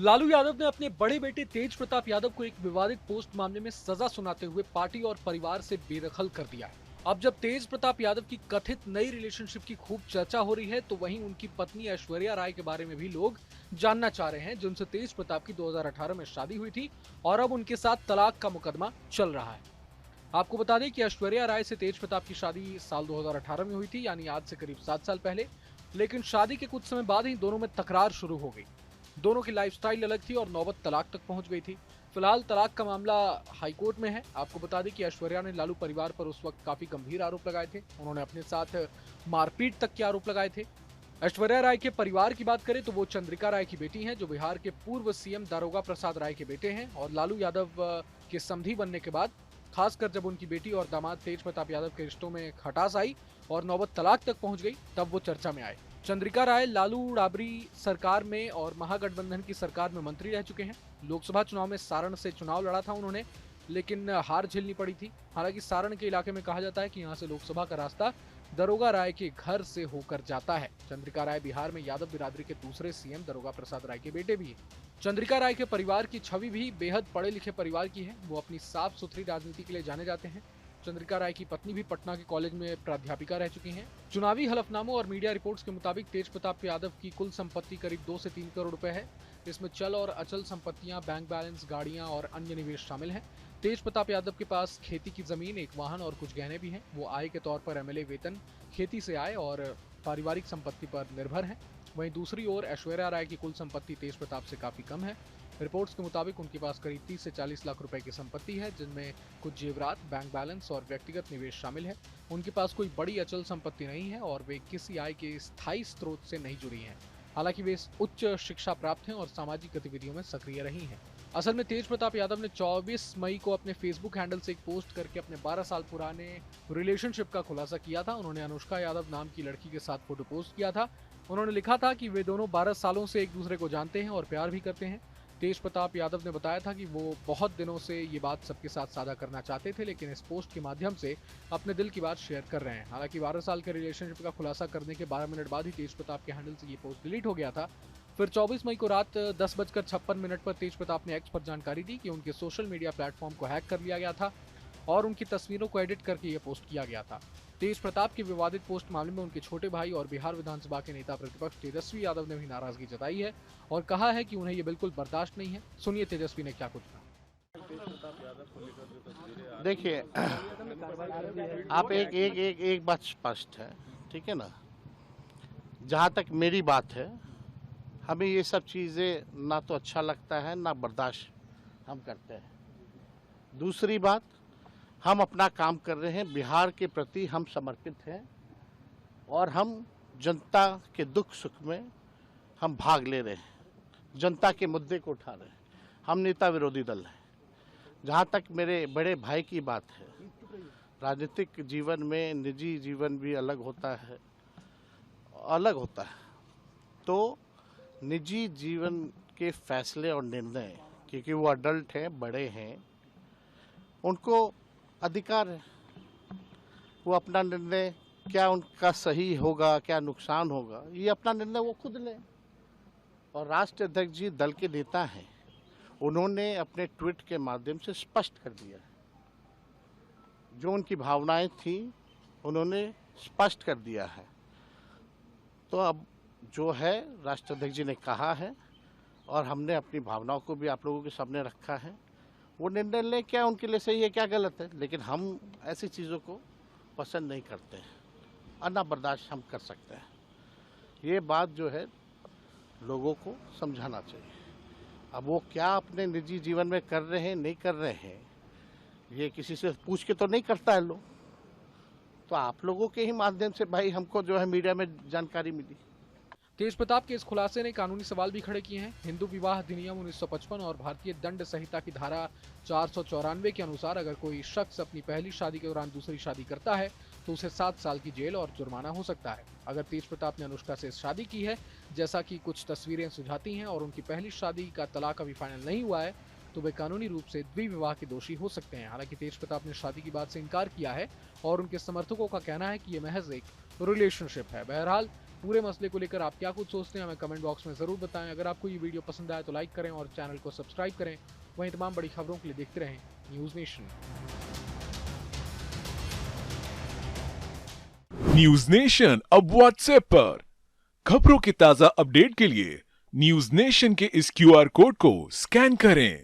लालू यादव ने अपने बड़े बेटे तेज प्रताप यादव को एक विवादित पोस्ट मामले में सजा सुनाते हुए पार्टी और परिवार से बेदखल कर दिया है। अब जब तेज प्रताप यादव की कथित नई रिलेशनशिप की खूब चर्चा हो रही है, तो वहीं उनकी पत्नी ऐश्वर्या राय के बारे में भी लोग जानना चाह रहे हैं, जिनसे तेज प्रताप की 2018 में शादी हुई थी और अब उनके साथ तलाक का मुकदमा चल रहा है। आपको बता दें कि ऐश्वर्या राय से तेज प्रताप की शादी साल 2018 में हुई थी, यानी आज से करीब 7 साल पहले। लेकिन शादी के कुछ समय बाद ही दोनों में तकरार शुरू हो गई। दोनों की लाइफस्टाइल अलग थी और नौबत तलाक तक पहुंच गई थी। फिलहाल तलाक का मामला हाईकोर्ट में है। आपको बता दें कि ऐश्वर्या ने लालू परिवार पर उस वक्त काफी गंभीर आरोप लगाए थे। उन्होंने अपने साथ मारपीट तक के आरोप लगाए थे। ऐश्वर्या राय के परिवार की बात करें तो वो चंद्रिका राय की बेटी हैं, जो बिहार के पूर्व सीएम दारोगा प्रसाद राय के बेटे हैं। और लालू यादव के समधी बनने के बाद, खासकर जब उनकी बेटी और दामाद तेज प्रताप यादव के रिश्तों में खटास आई और नौबत तलाक तक पहुंच गई, तब वो चर्चा में आए। चंद्रिका राय लालू राबड़ी सरकार में और महागठबंधन की सरकार में मंत्री रह चुके हैं। लोकसभा चुनाव में सारण से चुनाव लड़ा था उन्होंने, लेकिन हार झेलनी पड़ी थी। हालांकि सारण के इलाके में कहा जाता है कि यहाँ से लोकसभा का रास्ता दरोगा राय के घर से होकर जाता है। चंद्रिका राय बिहार में यादव बिरादरी के दूसरे सीएम दरोगा प्रसाद राय के बेटे भी हैं। चंद्रिका राय के परिवार की छवि भी बेहद पढ़े लिखे परिवार की है। वो अपनी साफ सुथरी राजनीति के लिए जाने जाते हैं। चंद्रिका राय की पत्नी भी पटना के कॉलेज में प्राध्यापिका रह चुकी हैं। चुनावी हलफनामों और मीडिया रिपोर्ट्स के मुताबिक तेज प्रताप यादव की कुल संपत्ति करीब 2 से 3 करोड़ रुपए है। इसमें चल और अचल संपत्तियां, बैंक बैलेंस, गाड़ियां और अन्य निवेश शामिल हैं। तेज प्रताप यादव के पास खेती की जमीन, एक वाहन और कुछ गहने भी हैं। वो आय के तौर पर एमएलए वेतन, खेती से आय और पारिवारिक संपत्ति पर निर्भर हैं। वहीं दूसरी ओर ऐश्वर्या राय की कुल संपत्ति तेज प्रताप से काफी कम है। रिपोर्ट्स के मुताबिक उनके पास करीब 30 से 40 लाख रुपए की संपत्ति है, जिनमें कुछ जेवरात, बैंक बैलेंस और व्यक्तिगत निवेश शामिल है। उनके पास कोई बड़ी अचल संपत्ति नहीं है और वे किसी आय के स्थायी स्रोत से नहीं जुड़ी हैं। हालांकि वे उच्च शिक्षा प्राप्त हैं और सामाजिक गतिविधियों में सक्रिय रही हैं। असल में तेज प्रताप यादव ने 24 मई को अपने फेसबुक हैंडल से एक पोस्ट करके अपने 12 साल पुराने रिलेशनशिप का खुलासा किया था। उन्होंने अनुष्का यादव नाम की लड़की के साथ फोटो पोस्ट किया था। उन्होंने लिखा था कि वे दोनों 12 सालों से एक दूसरे को जानते हैं और प्यार भी करते हैं। तेज प्रताप यादव ने बताया था कि वो बहुत दिनों से ये बात सबके साथ साझा करना चाहते थे, लेकिन इस पोस्ट के माध्यम से अपने दिल की बात शेयर कर रहे हैं। हालांकि 12 साल के रिलेशनशिप का खुलासा करने के 12 मिनट बाद ही तेज प्रताप के हैंडल से ये पोस्ट डिलीट हो गया था। फिर 24 मई को रात 10:56 पर तेज प्रताप ने एक्स पर जानकारी दी कि उनके सोशल मीडिया प्लेटफॉर्म को हैक कर लिया गया था और उनकी तस्वीरों को एडिट करके ये पोस्ट किया गया था। तेज प्रताप के विवादित पोस्ट मामले में उनके छोटे भाई और बिहार विधानसभा के नेता प्रतिपक्ष तेजस्वी यादव ने भी नाराजगी जताई है और कहा है कि उन्हें ये बिल्कुल बर्दाश्त नहीं है। सुनिए तेजस्वी ने क्या कुछ कहा। देखिए, आप एक बात स्पष्ट है, ठीक है ना। जहाँ तक मेरी बात है, हमें ये सब चीज़ें ना तो अच्छा लगता है ना बर्दाश्त हम करते हैं। दूसरी बात, हम अपना काम कर रहे हैं, बिहार के प्रति हम समर्पित हैं और हम जनता के दुख सुख में हम भाग ले रहे हैं, जनता के मुद्दे को उठा रहे हैं। हम नेता विरोधी दल हैं। जहाँ तक मेरे बड़े भाई की बात है, राजनीतिक जीवन में निजी जीवन भी अलग होता है, तो निजी जीवन के फैसले और निर्णय, क्योंकि वो अडल्ट हैं, बड़े हैं, उनको अधिकार है। वो अपना निर्णय, क्या उनका सही होगा, क्या नुकसान होगा, ये अपना निर्णय वो खुद लें। और राष्ट्रीय अध्यक्ष जी दल के नेता हैं, उन्होंने अपने ट्वीट के माध्यम से स्पष्ट कर दिया है। जो उनकी भावनाएं थी उन्होंने स्पष्ट कर दिया है। तो अब जो है राष्ट्रीय अध्यक्ष जी ने कहा है और हमने अपनी भावनाओं को भी आप लोगों के सामने रखा है। वो निर्णय लें, क्या उनके लिए सही है, क्या गलत है, लेकिन हम ऐसी चीज़ों को पसंद नहीं करते हैं और ना बर्दाश्त हम कर सकते हैं। ये बात जो है लोगों को समझाना चाहिए। अब वो क्या अपने निजी जीवन में कर रहे हैं, नहीं कर रहे हैं, ये किसी से पूछ के तो नहीं करता है लोग। तो आप लोगों के ही माध्यम से भाई हमको जो है मीडिया में जानकारी मिली। तेज प्रताप के इस खुलासे ने कानूनी सवाल भी खड़े किए हैं। हिंदू विवाह अधिनियम 1955 और भारतीय दंड संहिता की धारा 494 के अनुसार अगर कोई शख्स अपनी पहली शादी के दौरान दूसरी शादी करता है तो उसे 7 साल की जेल और जुर्माना हो सकता है। अगर तेज प्रताप ने अनुष्का से शादी की है, जैसा कि कुछ तस्वीरें सुझाती हैं, और उनकी पहली शादी का तलाक अभी फाइनल नहीं हुआ है, तो वे कानूनी रूप से द्विविवाह के दोषी हो सकते हैं। हालांकि तेज प्रताप ने शादी की बात से इनकार किया है और उनके समर्थकों का कहना है कि ये महज एक रिलेशनशिप है। बहरहाल पूरे मसले को लेकर आप क्या कुछ सोचते हैं हमें कमेंट बॉक्स में जरूर बताएं। अगर आपको ये वीडियो पसंद आए तो लाइक करें और चैनल को सब्सक्राइब करें। वहीं तमाम बड़ी खबरों के लिए देखते रहें न्यूज नेशन। न्यूज नेशन अब व्हाट्सएप पर खबरों के ताजा अपडेट के लिए न्यूज नेशन के इस क्यूआर कोड को स्कैन करें।